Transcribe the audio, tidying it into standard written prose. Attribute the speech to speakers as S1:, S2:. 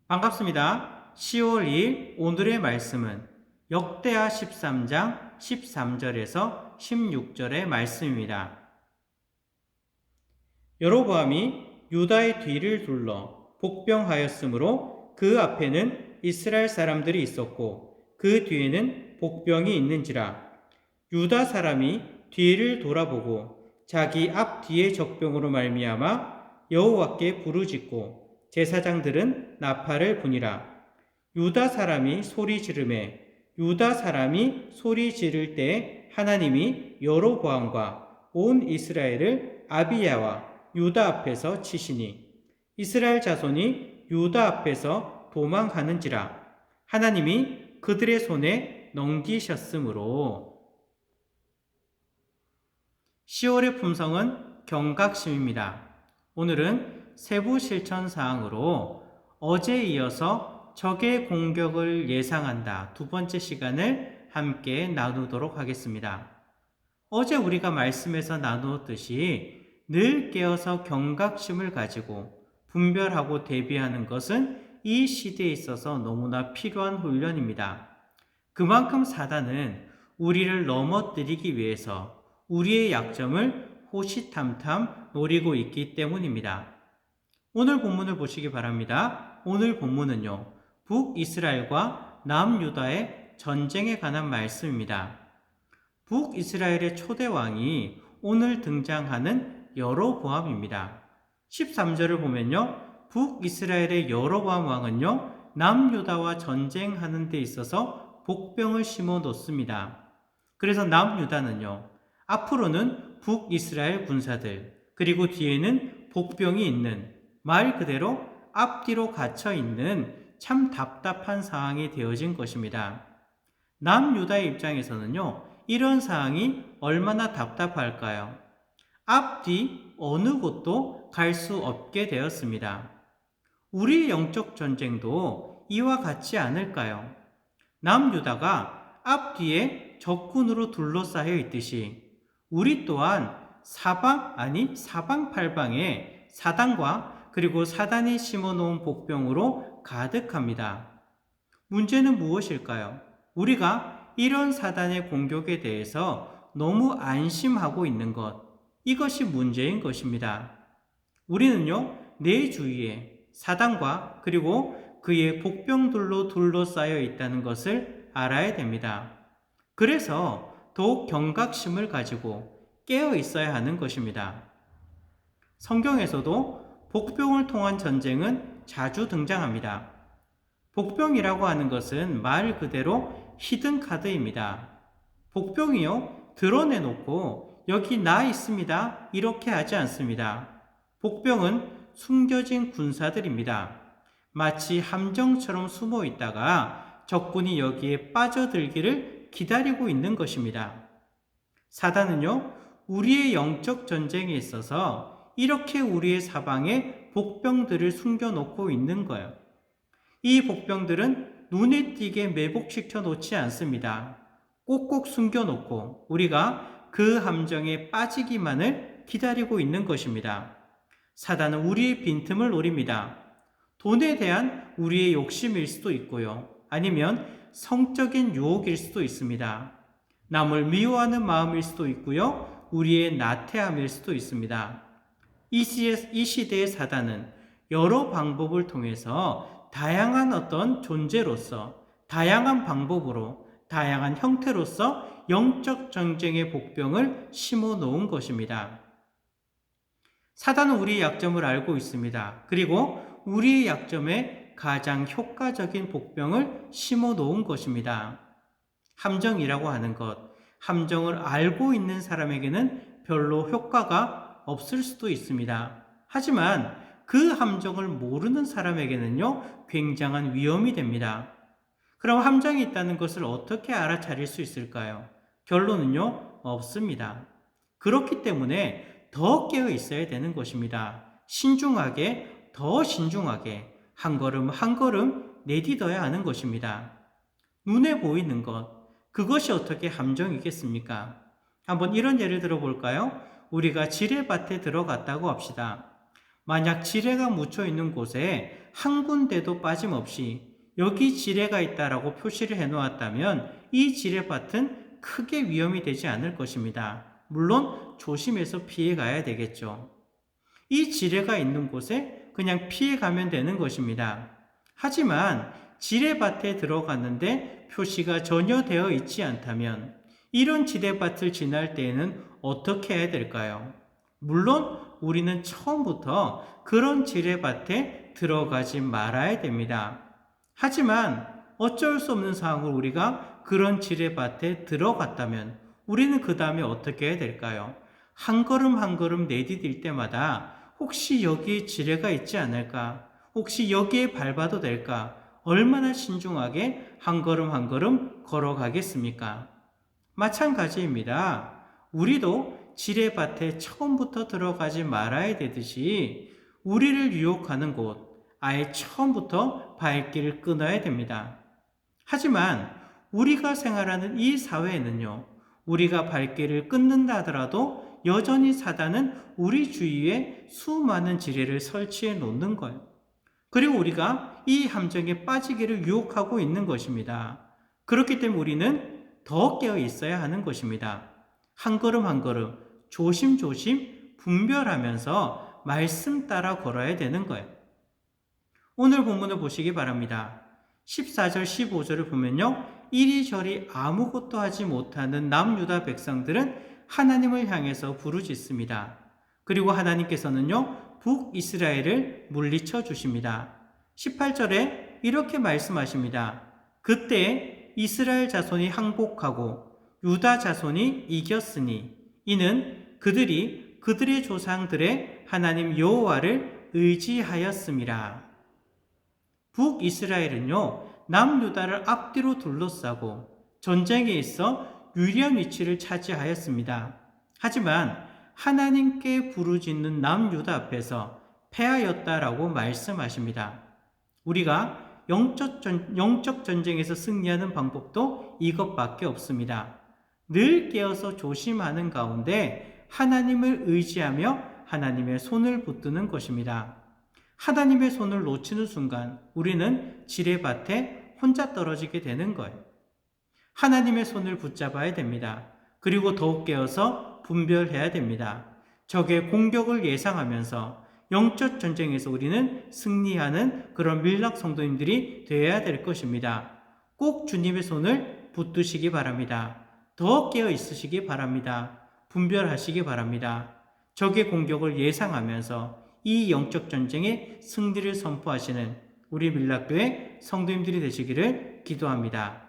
S1: 반갑습니다. 10월 2일 오늘의 말씀은 역대하 13장 13절에서 16절의 말씀입니다. 여로보암이 유다의 뒤를 둘러 복병하였으므로 그 앞에는 이스라엘 사람들이 있었고 그 뒤에는 복병이 있는지라. 유다 사람이 뒤를 돌아보고 자기 앞뒤의 적병으로 말미암아 여호와께 부르짖고 제사장들은 나팔을 부니라. 유다 사람이 소리 지르매 유다 사람이 소리 지를 때 하나님이 여로보암과 온 이스라엘을 아비야와 유다 앞에서 치시니 이스라엘 자손이 유다 앞에서 도망하는지라. 하나님이 그들의 손에 넘기셨으므로. 10월의 품성은 경각심입니다. 오늘은 세부 실천 사항으로 어제에 이어서 적의 공격을 예상한다 두 번째 시간을 함께 나누도록 하겠습니다. 어제 우리가 말씀에서 나누었듯이 늘 깨어서 경각심을 가지고 분별하고 대비하는 것은 이 시대에 있어서 너무나 필요한 훈련입니다. 그만큼 사단은 우리를 넘어뜨리기 위해서 우리의 약점을 호시탐탐 노리고 있기 때문입니다. 오늘 본문을 보시기 바랍니다. 오늘 본문은요, 북이스라엘과 남유다의 전쟁에 관한 말씀입니다. 북이스라엘의 초대 왕이 오늘 등장하는 여로보암입니다. 13절을 보면요, 북이스라엘의 여로보암 왕은요, 남유다와 전쟁하는 데 있어서 복병을 심어 놓습니다. 그래서 남유다는요, 앞으로는 북이스라엘 군사들, 그리고 뒤에는 복병이 있는, 말 그대로 앞뒤로 갇혀 있는 참 답답한 상황이 되어진 것입니다. 남유다의 입장에서는요, 이런 상황이 얼마나 답답할까요? 앞뒤 어느 곳도 갈 수 없게 되었습니다. 우리의 영적 전쟁도 이와 같지 않을까요? 남유다가 앞뒤에 적군으로 둘러싸여 있듯이 우리 또한 사방팔방에 사단과 그리고 사단이 심어놓은 복병으로 가득합니다. 문제는 무엇일까요? 우리가 이런 사단의 공격에 대해서 너무 안심하고 있는 것, 이것이 문제인 것입니다. 우리는요, 내 주위에 사단과 그리고 그의 복병들로 둘러싸여 있다는 것을 알아야 됩니다. 그래서 더욱 경각심을 가지고 깨어 있어야 하는 것입니다. 성경에서도 복병을 통한 전쟁은 자주 등장합니다. 복병이라고 하는 것은 말 그대로 히든 카드입니다. 복병이요, 드러내놓고 여기 나 있습니다, 이렇게 하지 않습니다. 복병은 숨겨진 군사들입니다. 마치 함정처럼 숨어 있다가 적군이 여기에 빠져들기를 기다리고 있는 것입니다. 사단은요, 우리의 영적 전쟁에 있어서 이렇게 우리의 사방에 복병들을 숨겨놓고 있는 거예요. 이 복병들은 눈에 띄게 매복시켜 놓지 않습니다. 꼭꼭 숨겨놓고 우리가 그 함정에 빠지기만을 기다리고 있는 것입니다. 사단은 우리의 빈틈을 노립니다. 돈에 대한 우리의 욕심일 수도 있고요. 아니면 성적인 유혹일 수도 있습니다. 남을 미워하는 마음일 수도 있고요. 우리의 나태함일 수도 있습니다. 이 시대의 사단은 여러 방법을 통해서 다양한 어떤 존재로서, 다양한 방법으로, 다양한 형태로서 영적 전쟁의 복병을 심어 놓은 것입니다. 사단은 우리의 약점을 알고 있습니다. 그리고 우리의 약점에 가장 효과적인 복병을 심어 놓은 것입니다. 함정이라고 하는 것, 함정을 알고 있는 사람에게는 별로 효과가 없을 수도 있습니다. 하지만 그 함정을 모르는 사람에게는요, 굉장한 위험이 됩니다. 그럼 함정이 있다는 것을 어떻게 알아차릴 수 있을까요? 결론은요, 없습니다. 그렇기 때문에 더 깨어 있어야 되는 것입니다. 신중하게, 더 신중하게, 한 걸음 한 걸음 내딛어야 하는 것입니다. 눈에 보이는 것, 그것이 어떻게 함정이겠습니까? 한번 이런 예를 들어볼까요? 우리가 지뢰밭에 들어갔다고 합시다. 만약 지뢰가 묻혀 있는 곳에 한 군데도 빠짐없이 여기 지뢰가 있다라고 표시를 해 놓았다면 이 지뢰밭은 크게 위험이 되지 않을 것입니다. 물론 조심해서 피해 가야 되겠죠. 이 지뢰가 있는 곳에 그냥 피해 가면 되는 것입니다. 하지만 지뢰밭에 들어갔는데 표시가 전혀 되어 있지 않다면 이런 지뢰밭을 지날 때에는 어떻게 해야 될까요? 물론 우리는 처음부터 그런 지뢰밭에 들어가지 말아야 됩니다. 하지만 어쩔 수 없는 상황으로 우리가 그런 지뢰밭에 들어갔다면 우리는 그 다음에 어떻게 해야 될까요? 한 걸음 한 걸음 내디딜 때마다 혹시 여기에 지뢰가 있지 않을까? 혹시 여기에 밟아도 될까? 얼마나 신중하게 한 걸음 한 걸음 걸어가겠습니까? 마찬가지입니다. 우리도 지뢰밭에 처음부터 들어가지 말아야 되듯이 우리를 유혹하는 곳, 아예 처음부터 발길을 끊어야 됩니다. 하지만 우리가 생활하는 이 사회에는요, 우리가 발길을 끊는다 하더라도 여전히 사단은 우리 주위에 수많은 지뢰를 설치해 놓는 거예요. 그리고 우리가 이 함정에 빠지기를 유혹하고 있는 것입니다. 그렇기 때문에 우리는 더 깨어 있어야 하는 것입니다. 한 걸음 한 걸음 조심조심 분별하면서 말씀 따라 걸어야 되는 거예요. 오늘 본문을 보시기 바랍니다. 14절 15절을 보면요, 이리저리 아무것도 하지 못하는 남유다 백성들은 하나님을 향해서 부르짖습니다. 그리고 하나님께서는요, 북이스라엘을 물리쳐 주십니다. 18절에 이렇게 말씀하십니다. 그때 이스라엘 자손이 항복하고 유다 자손이 이겼으니 이는 그들이 그들의 조상들의 하나님 여호와를 의지하였음이라. 북이스라엘은요, 남유다를 앞뒤로 둘러싸고 전쟁에 있어 유리한 위치를 차지하였습니다. 하지만 하나님께 부르짖는 남유다 앞에서 패하였다라고 말씀하십니다. 우리가 영적 전쟁에서 승리하는 방법도 이것밖에 없습니다. 늘 깨어서 조심하는 가운데 하나님을 의지하며 하나님의 손을 붙드는 것입니다. 하나님의 손을 놓치는 순간 우리는 지뢰밭에 혼자 떨어지게 되는 거예요. 하나님의 손을 붙잡아야 됩니다. 그리고 더욱 깨어서 분별해야 됩니다. 적의 공격을 예상하면서 영적 전쟁에서 우리는 승리하는 그런 밀락 성도님들이 되어야 될 것입니다. 꼭 주님의 손을 붙드시기 바랍니다. 더 깨어 있으시기 바랍니다. 분별하시기 바랍니다. 적의 공격을 예상하면서 이 영적 전쟁의 승리를 선포하시는 우리 밀락교회 성도님들이 되시기를 기도합니다.